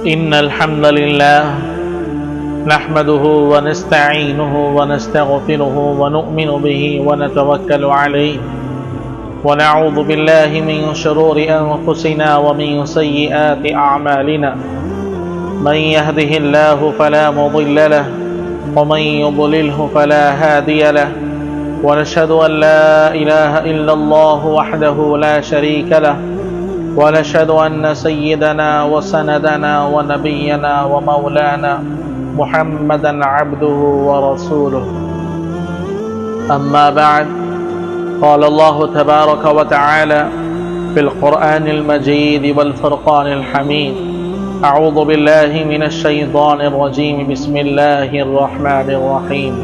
إن الحمد لله نحمده ونستعينه ونستغفره ونؤمن به ونتوكل عليه ونعوذ بالله من شرور أنفسنا ومن سيئات أعمالنا من يهده الله فلا مضل له ومن يضلله فلا هادي له ونشهد أن لا إله إلا الله وحده لا شريك له ونشهد أن سيدنا وسندنا ونبينا ومولانا محمدا عبده ورسوله أما بعد قال الله تبارك وتعالى في القرآن المجيد والفرقان الحميد أعوذ بالله من الشيطان الرجيم بسم الله الرحمن الرحيم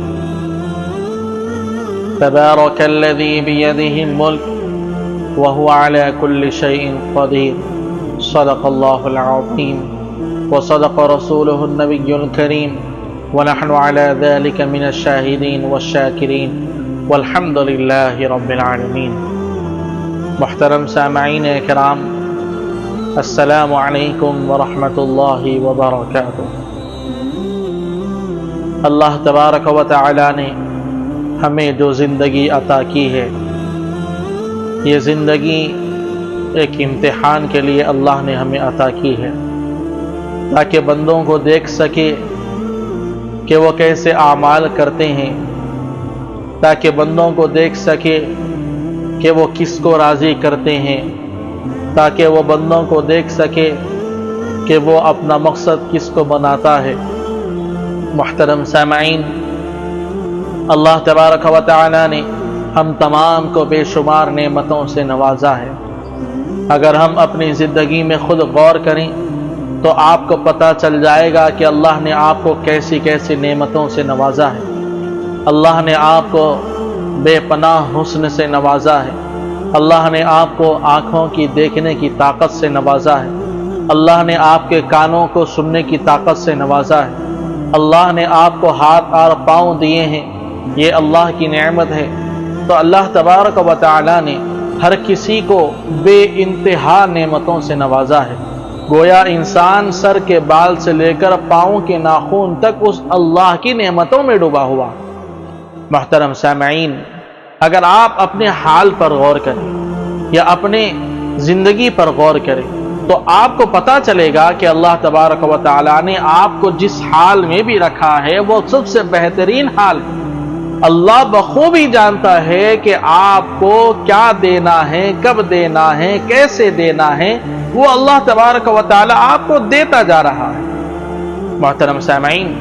تبارك الذي بيده الملك وهو على كل شيء قدير صدق الله العظيم وصدق رسوله النبي الكريم ونحن على ذلك من الشاهدين والشاكرين والحمد لله رب العالمين. محترم سامعین کرام، السلام علیکم ورحمۃ اللہ وبرکاتہ. اللہ تبارک و تعالی نے ہمیں جو زندگی عطا کی ہے، یہ زندگی ایک امتحان کے لیے اللہ نے ہمیں عطا کی ہے، تاکہ بندوں کو دیکھ سکے کہ وہ کیسے اعمال کرتے ہیں، تاکہ بندوں کو دیکھ سکے کہ وہ کس کو راضی کرتے ہیں، تاکہ وہ بندوں کو دیکھ سکے کہ وہ اپنا مقصد کس کو بناتا ہے. محترم سامعین، اللہ تبارک و تعالی نے ہم تمام کو بے شمار نعمتوں سے نوازا ہے. اگر ہم اپنی زندگی میں خود غور کریں تو آپ کو پتہ چل جائے گا کہ اللہ نے آپ کو کیسی کیسی نعمتوں سے نوازا ہے. اللہ نے آپ کو بے پناہ حسن سے نوازا ہے. اللہ نے آپ کو آنکھوں کی دیکھنے کی طاقت سے نوازا ہے. اللہ نے آپ کے کانوں کو سننے کی طاقت سے نوازا ہے. اللہ نے آپ کو ہاتھ اور پاؤں دیے ہیں، یہ اللہ کی نعمت ہے. تو اللہ تبارک و تعالی نے ہر کسی کو بے انتہا نعمتوں سے نوازا ہے. گویا انسان سر کے بال سے لے کر پاؤں کے ناخن تک اس اللہ کی نعمتوں میں ڈوبا ہوا. محترم سامعین، اگر آپ اپنے حال پر غور کریں یا اپنے زندگی پر غور کریں تو آپ کو پتہ چلے گا کہ اللہ تبارک و تعالی نے آپ کو جس حال میں بھی رکھا ہے وہ سب سے بہترین حال ہے. اللہ بخوبی جانتا ہے کہ آپ کو کیا دینا ہے، کب دینا ہے، کیسے دینا ہے، وہ اللہ تبارک و تعالی آپ کو دیتا جا رہا ہے. محترم سامعین،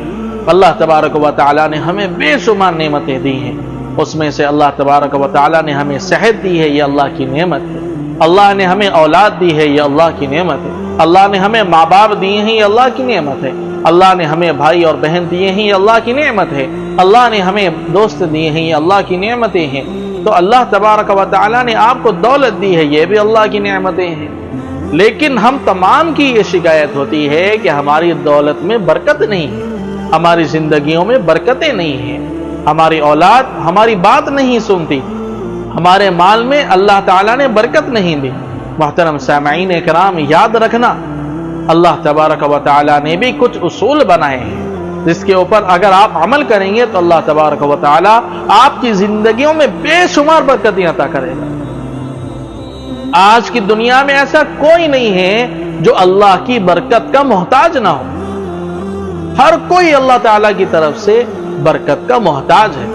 اللہ تبارک و تعالی نے ہمیں بے شمار نعمتیں دی ہیں. اس میں سے اللہ تبارک و تعالی نے ہمیں صحت دی ہے، یہ اللہ کی نعمت ہے. اللہ نے ہمیں اولاد دی ہے، یہ اللہ کی نعمت ہے. اللہ نے ہمیں ماں باپ دیے ہیں، یہ اللہ کی نعمت ہے. اللہ نے ہمیں بھائی اور بہن دیے ہیں، یہ اللہ کی نعمت ہے. اللہ نے ہمیں دوست دیے ہیں، یہ اللہ کی نعمتیں ہیں. تو اللہ تبارک و تعالی نے آپ کو دولت دی ہے، یہ بھی اللہ کی نعمتیں ہیں. لیکن ہم تمام کی یہ شکایت ہوتی ہے کہ ہماری دولت میں برکت نہیں ہے، ہماری زندگیوں میں برکتیں نہیں ہیں، ہماری اولاد ہماری بات نہیں سنتی، ہمارے مال میں اللہ تعالیٰ نے برکت نہیں دی. محترم سامعین کرام، یاد رکھنا اللہ تبارک و تعالیٰ نے بھی کچھ اصول بنائے ہیں جس کے اوپر اگر آپ عمل کریں گے تو اللہ تبارک و تعالیٰ آپ کی زندگیوں میں بے شمار برکتیں عطا کرے گا. آج کی دنیا میں ایسا کوئی نہیں ہے جو اللہ کی برکت کا محتاج نہ ہو. ہر کوئی اللہ تعالیٰ کی طرف سے برکت کا محتاج ہے.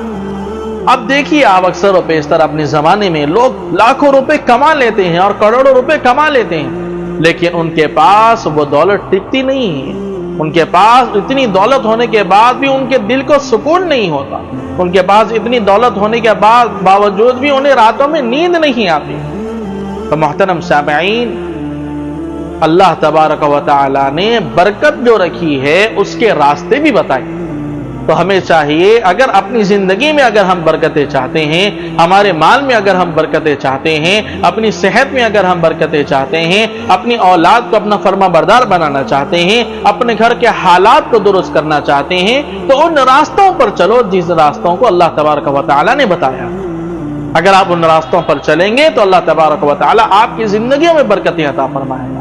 اب دیکھیے، آپ اکثر و بیشتر اپنے زمانے میں لوگ لاکھوں روپے کما لیتے ہیں اور کروڑوں روپے کما لیتے ہیں، لیکن ان کے پاس وہ دولت ٹکتی نہیں ہے. ان کے پاس اتنی دولت ہونے کے بعد بھی ان کے دل کو سکون نہیں ہوتا. ان کے پاس اتنی دولت ہونے کے باوجود بھی انہیں راتوں میں نیند نہیں آتی. تو محترم سامعین، اللہ تبارک و تعالی نے برکت جو رکھی ہے اس کے راستے بھی بتائے. تو ہمیں چاہیے، اگر اپنی زندگی میں اگر ہم برکتیں چاہتے ہیں، ہمارے مال میں اگر ہم برکتیں چاہتے ہیں، اپنی صحت میں اگر ہم برکتیں چاہتے ہیں، اپنی اولاد کو اپنا فرما بردار بنانا چاہتے ہیں، اپنے گھر کے حالات کو درست کرنا چاہتے ہیں، تو ان راستوں پر چلو جس راستوں کو اللہ تبارک و تعالی نے بتایا. اگر آپ ان راستوں پر چلیں گے تو اللہ تبارک و تعالی آپ کی زندگیوں میں برکتیں عطا فرمائے گا.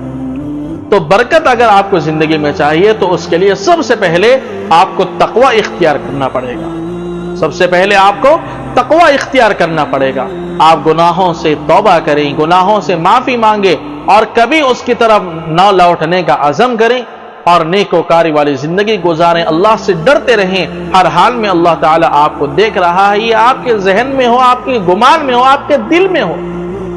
تو برکت اگر آپ کو زندگی میں چاہیے تو اس کے لیے سب سے پہلے آپ کو تقوی اختیار کرنا پڑے گا. سب سے پہلے آپ کو تقوی اختیار کرنا پڑے گا. آپ گناہوں سے توبہ کریں، گناہوں سے معافی مانگیں اور کبھی اس کی طرف نہ لوٹنے کا عزم کریں اور نیکوکاری والی زندگی گزاریں. اللہ سے ڈرتے رہیں، ہر حال میں اللہ تعالیٰ آپ کو دیکھ رہا ہے. یہ آپ کے ذہن میں ہو، آپ کے گمان میں ہو، آپ کے دل میں ہو،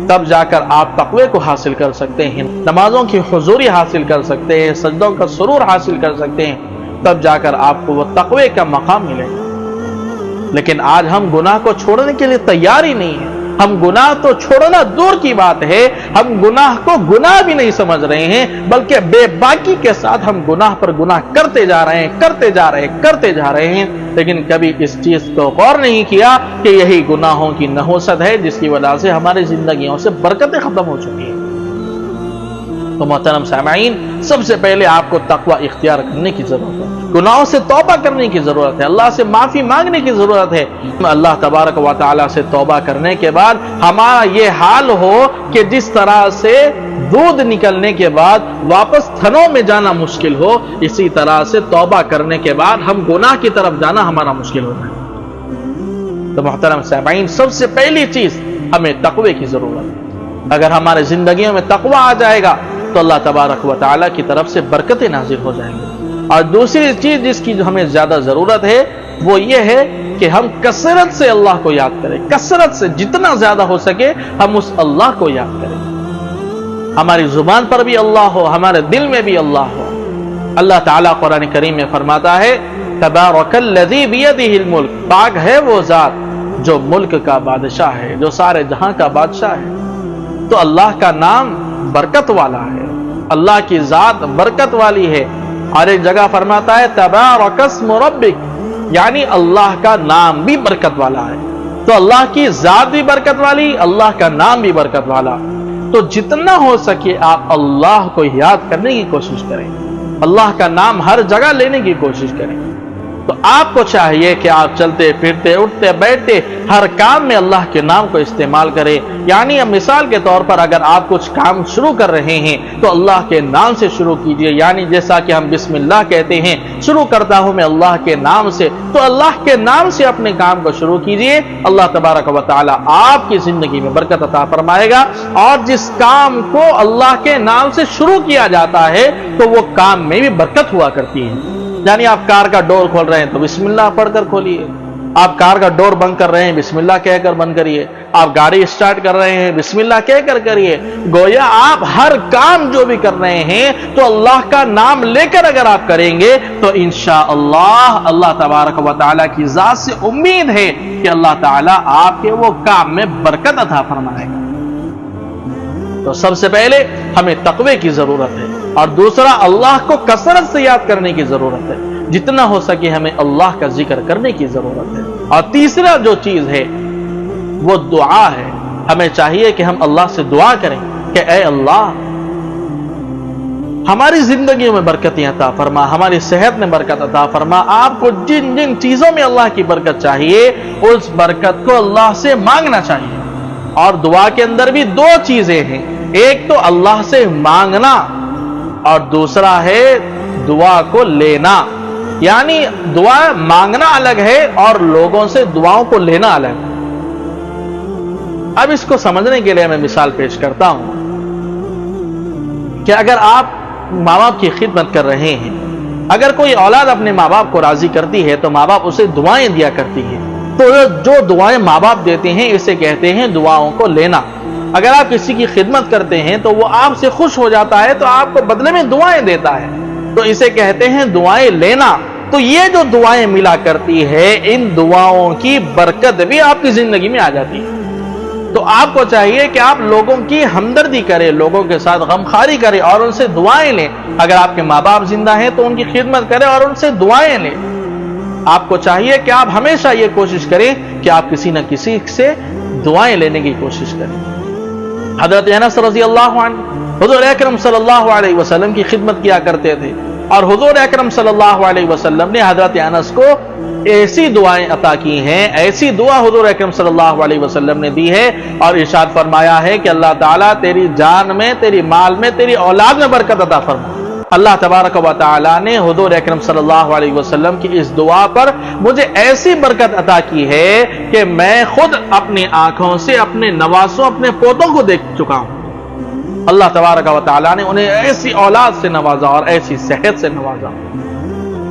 تب جا کر آپ تقوی کو حاصل کر سکتے ہیں، نمازوں کی حضوری حاصل کر سکتے ہیں، سجدوں کا سرور حاصل کر سکتے ہیں. تب جا کر آپ کو وہ تقوی کا مقام ملے گا. لیکن آج ہم گناہ کو چھوڑنے کے لیے تیار ہی نہیں ہیں. ہم گناہ تو چھوڑنا دور کی بات ہے، ہم گناہ کو گناہ بھی نہیں سمجھ رہے ہیں، بلکہ بے باکی کے ساتھ ہم گناہ پر گناہ کرتے جا رہے ہیں. لیکن کبھی اس چیز کو غور نہیں کیا کہ یہی گناہوں کی نحوست ہے جس کی وجہ سے ہماری زندگیوں سے برکتیں ختم ہو چکی ہیں. تو محترم سامعین، سب سے پہلے آپ کو تقوی اختیار کرنے کی ضرورت ہے، گناہوں سے توبہ کرنے کی ضرورت ہے، اللہ سے معافی مانگنے کی ضرورت ہے. اللہ تبارک و تعالیٰ سے توبہ کرنے کے بعد ہمارا یہ حال ہو کہ جس طرح سے دودھ نکلنے کے بعد واپس تھنوں میں جانا مشکل ہو، اسی طرح سے توبہ کرنے کے بعد ہم گناہ کی طرف جانا ہمارا مشکل ہو جائے. تو محترم سامعین، سب سے پہلی چیز ہمیں تقوی کی ضرورت ہے. اگر ہمارے زندگیوں میں تقوی آ جائے گا تو اللہ تبارک و تعالیٰ کی طرف سے برکتیں نازل ہو جائیں گی. اور دوسری چیز جس کی ہمیں زیادہ ضرورت ہے وہ یہ ہے کہ ہم کثرت سے اللہ کو یاد کریں. کثرت سے جتنا زیادہ ہو سکے ہم اس اللہ کو یاد کریں. ہماری زبان پر بھی اللہ ہو، ہمارے دل میں بھی اللہ ہو. اللہ تعالیٰ قرآن کریم میں فرماتا ہے تبارک الذی بیدہ الملک، پاک ہے وہ ذات جو ملک کا بادشاہ ہے، جو سارے جہاں کا بادشاہ ہے. تو اللہ کا نام برکت والا ہے، اللہ کی ذات برکت والی ہے. اور ایک جگہ فرماتا ہے تبارک اسم ربک، یعنی اللہ کا نام بھی برکت والا ہے. تو اللہ کی ذات بھی برکت والی، اللہ کا نام بھی برکت والا. تو جتنا ہو سکے آپ اللہ کو یاد کرنے کی کوشش کریں، اللہ کا نام ہر جگہ لینے کی کوشش کریں. تو آپ کو چاہیے کہ آپ چلتے پھرتے اٹھتے بیٹھتے ہر کام میں اللہ کے نام کو استعمال کریں. یعنی مثال کے طور پر اگر آپ کچھ کام شروع کر رہے ہیں تو اللہ کے نام سے شروع کیجئے. یعنی جیسا کہ ہم بسم اللہ کہتے ہیں، شروع کرتا ہوں میں اللہ کے نام سے، تو اللہ کے نام سے اپنے کام کو شروع کیجئے. اللہ تبارک و تعالی آپ کی زندگی میں برکت عطا فرمائے گا. اور جس کام کو اللہ کے نام سے شروع کیا جاتا ہے تو وہ کام میں بھی برکت ہوا کرتی ہے. یعنی آپ کار کا ڈور کھول رہے ہیں تو بسم اللہ پڑھ کر کھولیے. آپ کار کا ڈور بند کر رہے ہیں بسم اللہ کہہ کر بند کریے. آپ گاڑی اسٹارٹ کر رہے ہیں بسم اللہ کہہ کر کریے. گویا آپ ہر کام جو بھی کر رہے ہیں تو اللہ کا نام لے کر اگر آپ کریں گے تو انشاءاللہ اللہ تبارک و تعالیٰ کی ذات سے امید ہے کہ اللہ تعالیٰ آپ کے وہ کام میں برکت عطا فرمائے گا. تو سب سے پہلے ہمیں تقوی کی ضرورت ہے، اور دوسرا اللہ کو کثرت سے یاد کرنے کی ضرورت ہے. جتنا ہو سکے ہمیں اللہ کا ذکر کرنے کی ضرورت ہے. اور تیسرا جو چیز ہے وہ دعا ہے. ہمیں چاہیے کہ ہم اللہ سے دعا کریں کہ اے اللہ ہماری زندگیوں میں برکتیں عطا فرما، ہماری صحت میں برکت عطا فرما. آپ کو جن جن چیزوں میں اللہ کی برکت چاہیے اس برکت کو اللہ سے مانگنا چاہیے. اور دعا کے اندر بھی دو چیزیں ہیں، ایک تو اللہ سے مانگنا اور دوسرا ہے دعا کو لینا. یعنی دعا مانگنا الگ ہے اور لوگوں سے دعاؤں کو لینا الگ ہے. اب اس کو سمجھنے کے لیے میں مثال پیش کرتا ہوں کہ اگر آپ ماں باپ کی خدمت کر رہے ہیں، اگر کوئی اولاد اپنے ماں باپ کو راضی کرتی ہے تو ماں باپ اسے دعائیں دیا کرتی ہیں. تو جو دعائیں ماں باپ دیتے ہیں اسے کہتے ہیں دعاؤں کو لینا. اگر آپ کسی کی خدمت کرتے ہیں تو وہ آپ سے خوش ہو جاتا ہے تو آپ کو بدلے میں دعائیں دیتا ہے، تو اسے کہتے ہیں دعائیں لینا. تو یہ جو دعائیں ملا کرتی ہے ان دعاؤں کی برکت بھی آپ کی زندگی میں آ جاتی ہے. تو آپ کو چاہیے کہ آپ لوگوں کی ہمدردی کریں، لوگوں کے ساتھ غمخواری کریں اور ان سے دعائیں لیں. اگر آپ کے ماں باپ زندہ ہیں تو ان کی خدمت کریں اور ان سے دعائیں لیں. آپ کو چاہیے کہ آپ ہمیشہ یہ کوشش کریں کہ آپ کسی نہ کسی سے دعائیں لینے کی کوشش کریں. حضرت انس رضی اللہ عنہ حضور اکرم صلی اللہ علیہ وسلم کی خدمت کیا کرتے تھے، اور حضور اکرم صلی اللہ علیہ وسلم نے حضرت انس کو ایسی دعائیں عطا کی ہیں، ایسی دعا حضور اکرم صلی اللہ علیہ وسلم نے دی ہے اور ارشاد فرمایا ہے کہ اللہ تعالیٰ تیری جان میں، تیری مال میں، تیری اولاد میں برکت عطا فرما۔ اللہ تبارک و تعالیٰ نے حضور اکرم صلی اللہ علیہ وسلم کی اس دعا پر مجھے ایسی برکت عطا کی ہے کہ میں خود اپنی آنکھوں سے اپنے نواسوں، اپنے پوتوں کو دیکھ چکا ہوں۔ اللہ تبارک و تعالیٰ نے انہیں ایسی اولاد سے نوازا اور ایسی صحت سے نوازا،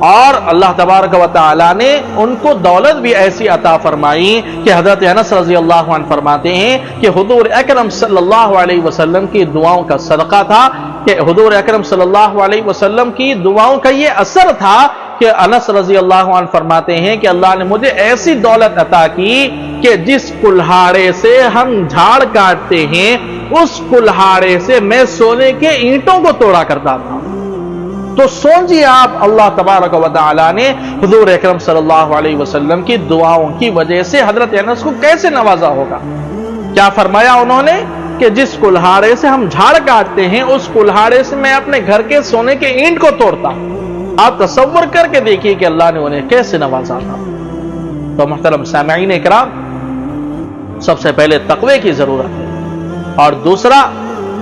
اور اللہ تبارک و تعالیٰ نے ان کو دولت بھی ایسی عطا فرمائی کہ حضرت انس رضی اللہ عنہ فرماتے ہیں کہ حضور اکرم صلی اللہ علیہ وسلم کی دعاؤں کا صدقہ تھا، کہ حضور اکرم صلی اللہ علیہ وسلم کی دعاؤں کا یہ اثر تھا کہ انس رضی اللہ عنہ فرماتے ہیں کہ اللہ نے مجھے ایسی دولت عطا کی کہ جس کلہاڑے سے ہم جھاڑ کاٹتے ہیں اس کلہاڑے سے میں سونے کے اینٹوں کو توڑا کرتا تھا۔ تو سوچیے آپ، اللہ تبارک و تعالیٰ نے حضور اکرم صلی اللہ علیہ وسلم کی دعاؤں کی وجہ سے حضرت انس کو کیسے نوازا ہوگا۔ کیا فرمایا انہوں نے کہ جس کلہاڑے سے ہم جھاڑ کاٹتے ہیں اس کلہاڑے سے میں اپنے گھر کے سونے کے اینٹ کو توڑتا ہوں۔ آپ تصور کر کے دیکھیے کہ اللہ نے انہیں کیسے نوازا تھا۔ تو محترم سامعین اکرام، سب سے پہلے تقوی کی ضرورت ہے، اور دوسرا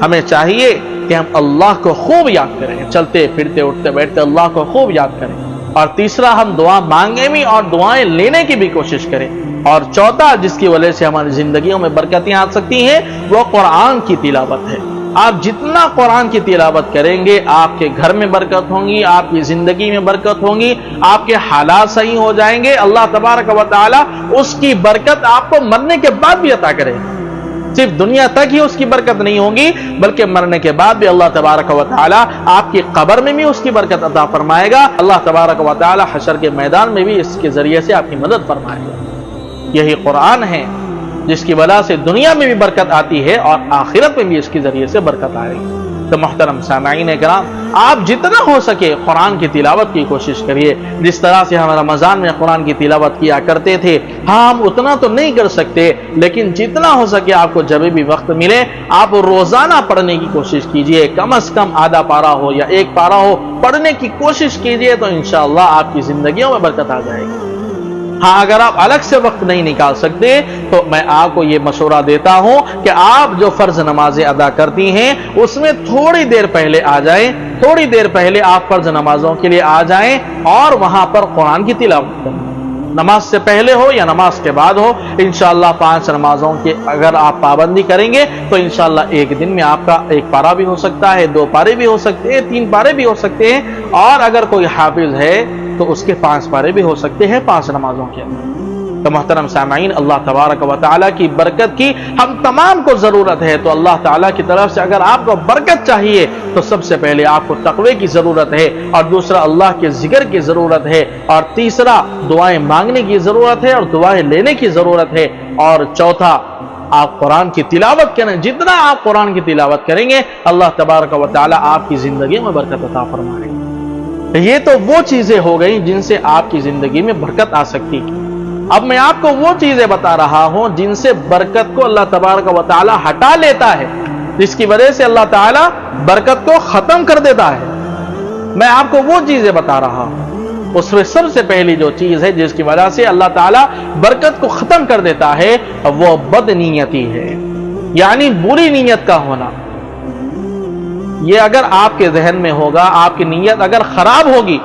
ہمیں چاہیے کہ ہم اللہ کو خوب یاد کریں، چلتے پھرتے اٹھتے بیٹھتے اللہ کو خوب یاد کریں، اور تیسرا ہم دعا مانگیں بھی اور دعائیں لینے کی بھی کوشش کریں، اور چوتھا جس کی وجہ سے ہماری زندگیوں میں برکتیں آ سکتی ہیں وہ قرآن کی تلاوت ہے۔ آپ جتنا قرآن کی تلاوت کریں گے آپ کے گھر میں برکت ہوگی، آپ کی زندگی میں برکت ہوگی، آپ کے حالات صحیح ہو جائیں گے، اللہ تبارک و تعالی اس کی برکت آپ کو مرنے کے بعد بھی عطا کرے گا۔ صرف دنیا تک ہی اس کی برکت نہیں ہوگی بلکہ مرنے کے بعد بھی اللہ تبارک و تعالی آپ کی قبر میں بھی اس کی برکت عطا فرمائے گا۔ اللہ تبارک و تعالی حشر کے میدان میں بھی اس کے ذریعے سے آپ کی مدد فرمائے گا۔ یہی قرآن ہے جس کی وجہ سے دنیا میں بھی برکت آتی ہے اور آخرت میں بھی اس کے ذریعے سے برکت آئے گی۔ تو محترم سامعین کرام، آپ جتنا ہو سکے قرآن کی تلاوت کی کوشش کریے۔ جس طرح سے ہم رمضان میں قرآن کی تلاوت کیا کرتے تھے، ہم اتنا تو نہیں کر سکتے، لیکن جتنا ہو سکے آپ کو جب بھی وقت ملے آپ روزانہ پڑھنے کی کوشش کیجئے۔ کم از کم آدھا پارہ ہو یا ایک پارہ ہو، پڑھنے کی کوشش کیجئے تو انشاءاللہ آپ کی زندگیوں میں برکت آ جائے گی۔ ہاں، اگر آپ الگ سے وقت نہیں نکال سکتے تو میں آپ کو یہ مشورہ دیتا ہوں کہ آپ جو فرض نمازیں ادا کرتی ہیں اس میں تھوڑی دیر پہلے آ جائیں، تھوڑی دیر پہلے آپ فرض نمازوں کے لیے آ جائیں اور وہاں پر قرآن کی تلاوت کریں۔ نماز سے پہلے ہو یا نماز کے بعد ہو، انشاءاللہ 5 نمازوں کے اگر آپ پابندی کریں گے تو انشاءاللہ ایک دن میں آپ کا 1 پارہ بھی ہو سکتا ہے، 2 پارے بھی ہو سکتے ہیں، 3 پارے بھی ہو سکتے ہیں، اور اگر کوئی حافظ ہے تو اس کے 5 پارے بھی ہو سکتے ہیں 5 نمازوں کے اندر۔ تو محترم سامعین، اللہ تبارک و تعالیٰ کی برکت کی ہم تمام کو ضرورت ہے، تو اللہ تعالیٰ کی طرف سے اگر آپ کو برکت چاہیے تو سب سے پہلے آپ کو تقوی کی ضرورت ہے، اور دوسرا اللہ کے ذکر کی ضرورت ہے، اور تیسرا دعائیں مانگنے کی ضرورت ہے اور دعائیں لینے کی ضرورت ہے، اور چوتھا آپ قرآن کی تلاوت کریں۔ جتنا آپ قرآن کی تلاوت کریں گے اللہ تبارک و تعالیٰ آپ کی زندگی میں برکت عطا فرمائے گا۔ یہ تو وہ چیزیں ہو گئیں جن سے آپ کی زندگی میں برکت آ سکتی۔ اب میں آپ کو وہ چیزیں بتا رہا ہوں جن سے برکت کو اللہ تبارک و تعالی ہٹا لیتا ہے، جس کی وجہ سے اللہ تعالی برکت کو ختم کر دیتا ہے۔ میں آپ کو وہ چیزیں بتا رہا ہوں، اس میں سب سے پہلی جو چیز ہے جس کی وجہ سے اللہ تعالی برکت کو ختم کر دیتا ہے وہ بد نیتی ہے، یعنی بری نیت کا ہونا۔ یہ اگر آپ کے ذہن میں ہوگا، آپ کی نیت اگر خراب ہوگی،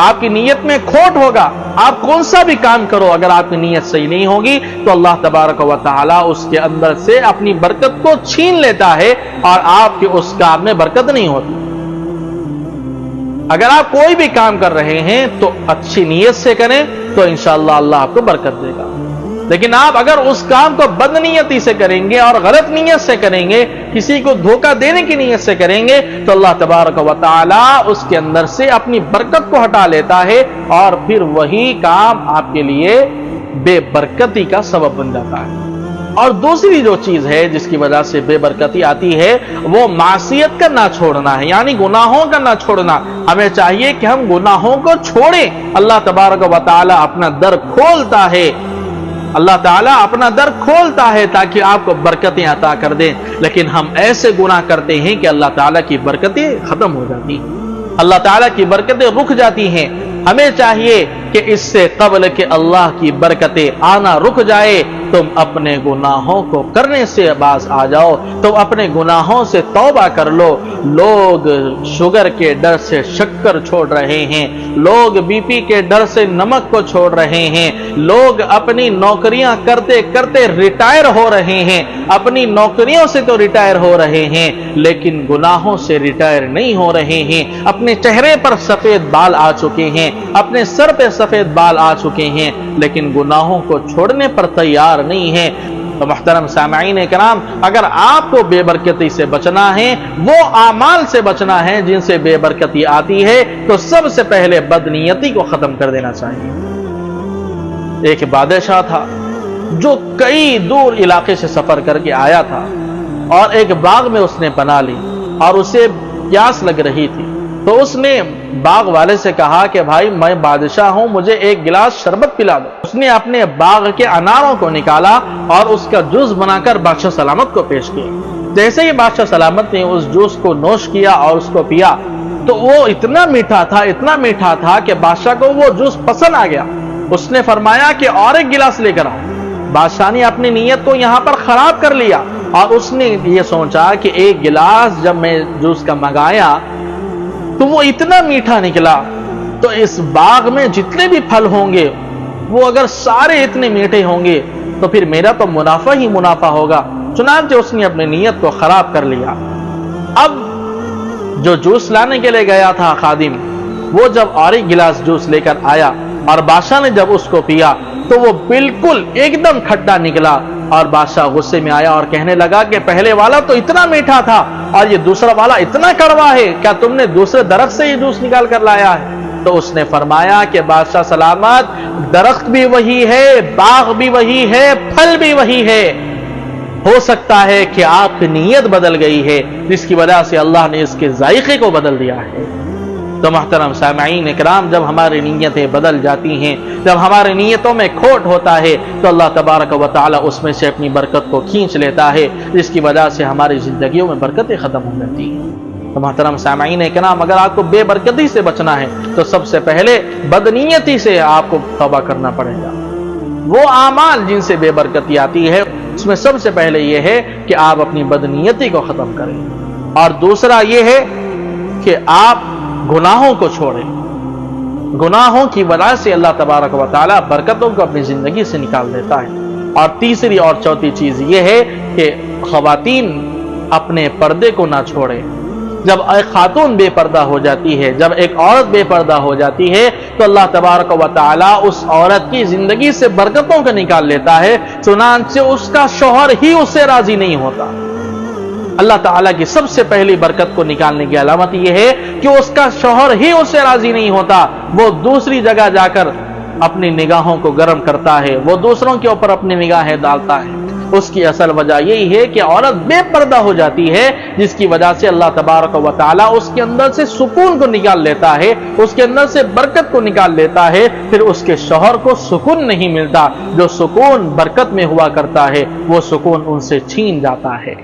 آپ کی نیت میں کھوٹ ہوگا، آپ کون سا بھی کام کرو اگر آپ کی نیت صحیح نہیں ہوگی تو اللہ تبارک و تعالی اس کے اندر سے اپنی برکت کو چھین لیتا ہے اور آپ کے اس کام میں برکت نہیں ہوتی۔ اگر آپ کوئی بھی کام کر رہے ہیں تو اچھی نیت سے کریں تو انشاءاللہ اللہ آپ کو برکت دے گا، لیکن آپ اگر اس کام کو بد نیتی سے کریں گے اور غلط نیت سے کریں گے، کسی کو دھوکہ دینے کی نیت سے کریں گے تو اللہ تبارک و تعالی اس کے اندر سے اپنی برکت کو ہٹا لیتا ہے اور پھر وہی کام آپ کے لیے بے برکتی کا سبب بن جاتا ہے۔ اور دوسری جو چیز ہے جس کی وجہ سے بے برکتی آتی ہے وہ معصیت کا نہ چھوڑنا ہے، یعنی گناہوں کا نہ چھوڑنا۔ ہمیں چاہیے کہ ہم گناہوں کو چھوڑیں۔ اللہ تبارک و تعالی اپنا در کھولتا ہے، اللہ تعالیٰ اپنا در کھولتا ہے تاکہ آپ کو برکتیں عطا کر دیں، لیکن ہم ایسے گناہ کرتے ہیں کہ اللہ تعالیٰ کی برکتیں ختم ہو جاتی ہیں، اللہ تعالیٰ کی برکتیں رک جاتی ہیں۔ ہمیں چاہیے کہ کہ اس سے قبل کہ اللہ کی برکتیں آنا رک جائے تم اپنے گناہوں کو کرنے سے باز آ جاؤ، تم اپنے گناہوں سے توبہ کر لو۔ لوگ شوگر کے ڈر سے شکر چھوڑ رہے ہیں، لوگ بی پی کے ڈر سے نمک کو چھوڑ رہے ہیں، لوگ اپنی نوکریاں کرتے کرتے ریٹائر ہو رہے ہیں، اپنی نوکریوں سے تو ریٹائر ہو رہے ہیں لیکن گناہوں سے ریٹائر نہیں ہو رہے ہیں۔ اپنے چہرے پر سفید بال آ چکے ہیں، اپنے سر پہ سفید بال آ چکے ہیں لیکن گناہوں کو چھوڑنے پر تیار نہیں ہیں۔ تو محترم سامعین کرام، اگر آپ کو بے برکتی سے بچنا ہے، وہ اعمال سے بچنا ہے جن سے بے برکتی آتی ہے، تو سب سے پہلے بدنیتی کو ختم کر دینا چاہیے۔ ایک بادشاہ تھا جو کئی دور علاقے سے سفر کر کے آیا تھا اور ایک باغ میں اس نے پناہ لی اور اسے پیاس لگ رہی تھی، تو اس نے باغ والے سے کہا کہ بھائی میں بادشاہ ہوں، مجھے ایک گلاس شربت پلا دو۔ اس نے اپنے باغ کے اناروں کو نکالا اور اس کا جوس بنا کر بادشاہ سلامت کو پیش کیا۔ جیسے ہی بادشاہ سلامت نے اس جوس کو نوش کیا اور اس کو پیا تو وہ اتنا میٹھا تھا کہ بادشاہ کو وہ جوس پسند آ گیا۔ اس نے فرمایا کہ اور ایک گلاس لے کر آؤ۔ بادشاہ نے اپنی نیت کو یہاں پر خراب کر لیا اور اس نے یہ سوچا کہ ایک گلاس جب میں جوس کا منگایا تو وہ اتنا میٹھا نکلا، تو اس باغ میں جتنے بھی پھل ہوں گے وہ اگر سارے اتنے میٹھے ہوں گے تو پھر میرا تو منافع ہی منافع ہوگا۔ چنانچہ اس نے اپنی نیت کو خراب کر لیا۔ اب جو جوس لانے کے لیے گیا تھا خادم، وہ جب اور ایک گلاس جوس لے کر آیا اور بادشاہ نے جب اس کو پیا تو وہ بالکل ایک دم کھٹا نکلا، اور بادشاہ غصے میں آیا اور کہنے لگا کہ پہلے والا تو اتنا میٹھا تھا اور یہ دوسرا والا اتنا کڑوا ہے، کیا تم نے دوسرے درخت سے یہ جوس نکال کر لایا ہے؟ تو اس نے فرمایا کہ بادشاہ سلامت، درخت بھی وہی ہے، باغ بھی وہی ہے، پھل بھی وہی ہے، ہو سکتا ہے کہ آپ کی نیت بدل گئی ہے جس کی وجہ سے اللہ نے اس کے ذائقے کو بدل دیا ہے۔ تو محترم سامعین اکرام، جب ہماری نیتیں بدل جاتی ہیں، جب ہماری نیتوں میں کھوٹ ہوتا ہے تو اللہ تبارک و تعالی اس میں سے اپنی برکت کو کھینچ لیتا ہے، جس کی وجہ سے ہماری زندگیوں میں برکتیں ختم ہو جاتی ہیں۔ تو محترم سامعین اکرام، اگر آپ کو بے برکتی سے بچنا ہے تو سب سے پہلے بدنیتی سے آپ کو توبہ کرنا پڑے گا۔ وہ اعمال جن سے بے برکتی آتی ہے اس میں سب سے پہلے یہ ہے کہ آپ اپنی بدنیتی کو ختم کریں، اور دوسرا یہ ہے کہ آپ گناہوں کو چھوڑیں۔ گناہوں کی وجہ سے اللہ تبارک و تعالی برکتوں کو اپنی زندگی سے نکال دیتا ہے۔ اور تیسری اور چوتھی چیز یہ ہے کہ خواتین اپنے پردے کو نہ چھوڑیں۔ جب ایک خاتون بے پردہ ہو جاتی ہے، جب ایک عورت بے پردہ ہو جاتی ہے تو اللہ تبارک و تعالی اس عورت کی زندگی سے برکتوں کو نکال لیتا ہے، چنانچہ اس کا شوہر ہی اس سے راضی نہیں ہوتا۔ اللہ تعالیٰ کی سب سے پہلی برکت کو نکالنے کی علامت یہ ہے کہ اس کا شوہر ہی اس سے راضی نہیں ہوتا، وہ دوسری جگہ جا کر اپنی نگاہوں کو گرم کرتا ہے، وہ دوسروں کے اوپر اپنی نگاہیں ڈالتا ہے۔ اس کی اصل وجہ یہی ہے کہ عورت بے پردہ ہو جاتی ہے، جس کی وجہ سے اللہ تبارک و تعالیٰ اس کے اندر سے سکون کو نکال لیتا ہے، اس کے اندر سے برکت کو نکال لیتا ہے، پھر اس کے شوہر کو سکون نہیں ملتا۔ جو سکون برکت میں ہوا کرتا ہے وہ سکون ان سے چھین جاتا ہے۔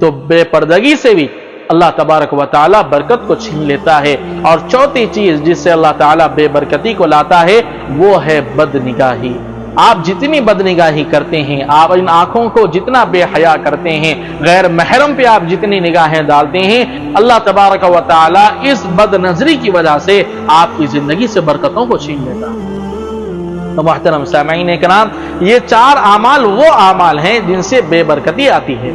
تو بے پردگی سے بھی اللہ تبارک و تعالیٰ برکت کو چھین لیتا ہے۔ اور چوتھی چیز جس سے اللہ تعالیٰ بے برکتی کو لاتا ہے وہ ہے بد نگاہی۔ آپ جتنی بد نگاہی کرتے ہیں، آپ ان آنکھوں کو جتنا بے حیا کرتے ہیں، غیر محرم پہ آپ جتنی نگاہیں ڈالتے ہیں، اللہ تبارک و تعالیٰ اس بد نظری کی وجہ سے آپ کی زندگی سے برکتوں کو چھین لیتا ہے۔ تو محترم سامعین کرام، یہ چار اعمال وہ اعمال ہیں جن سے بے برکتی آتی ہے۔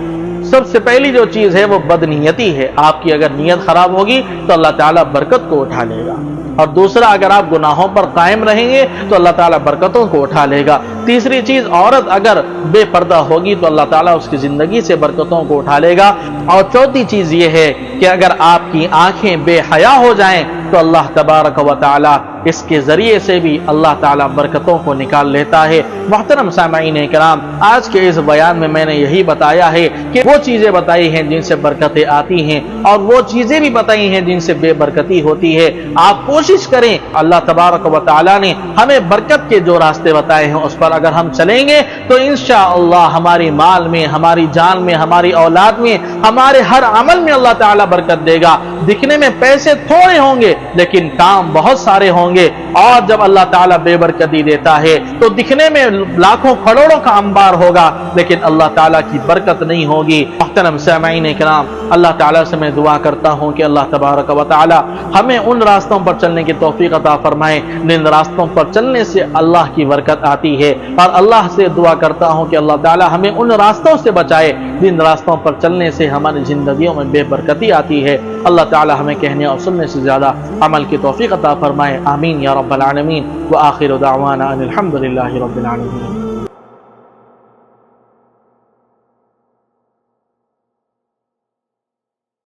سب سے پہلی جو چیز ہے وہ بدنیتی ہے۔ آپ کی اگر نیت خراب ہوگی تو اللہ تعالیٰ برکت کو اٹھا لے گا۔ اور دوسرا، اگر آپ گناہوں پر قائم رہیں گے تو اللہ تعالیٰ برکتوں کو اٹھا لے گا۔ تیسری چیز، عورت اگر بے پردہ ہوگی تو اللہ تعالیٰ اس کی زندگی سے برکتوں کو اٹھا لے گا۔ اور چوتھی چیز یہ ہے کہ اگر آپ کی آنکھیں بے حیا ہو جائیں تو اللہ تبارک و تعالیٰ اس کے ذریعے سے بھی اللہ تعالیٰ برکتوں کو نکال لیتا ہے۔ محترم سامعین کرام، آج کے اس بیان میں میں نے یہی بتایا ہے کہ وہ چیزیں بتائی ہیں جن سے برکتیں آتی ہیں اور وہ چیزیں بھی بتائی ہیں جن سے بے برکتی ہوتی ہے۔ آپ کوشش کریں، اللہ تبارک و تعالیٰ نے ہمیں برکت کے جو راستے بتائے ہیں اس پر اگر ہم چلیں گے تو انشاءاللہ ہماری مال میں، ہماری جان میں، ہماری اولاد میں، ہمارے ہر عمل میں اللہ تعالیٰ برکت دے گا۔ دکھنے میں پیسے تھوڑے ہوں گے لیکن کام بہت سارے ہوں گے۔ ہوں گے۔ اور جب اللہ تعالیٰ بے برکتی دیتا ہے تو دکھنے میں لاکھوں کروڑوں کا انبار ہوگا لیکن اللہ تعالیٰ کی برکت نہیں ہوگی۔ محترم سامعین کرام، اللہ تعالیٰ سے میں دعا کرتا ہوں کہ اللہ تبارک و تعالیٰ ہمیں ان راستوں پر چلنے کی توفیق عطا فرمائے جن راستوں پر چلنے سے اللہ کی برکت آتی ہے، اور اللہ سے دعا کرتا ہوں کہ اللہ تعالیٰ ہمیں ان راستوں سے بچائے جن راستوں پر چلنے سے ہماری زندگیوں میں بے برکتی آتی ہے۔ اللہ تعالیٰ ہمیں کہنے اور سننے سے زیادہ عمل کی توفیق عطا فرمائے۔ آمین یا رب العالمین، وآخر دعوانا ان الحمد للہ رب العالمین۔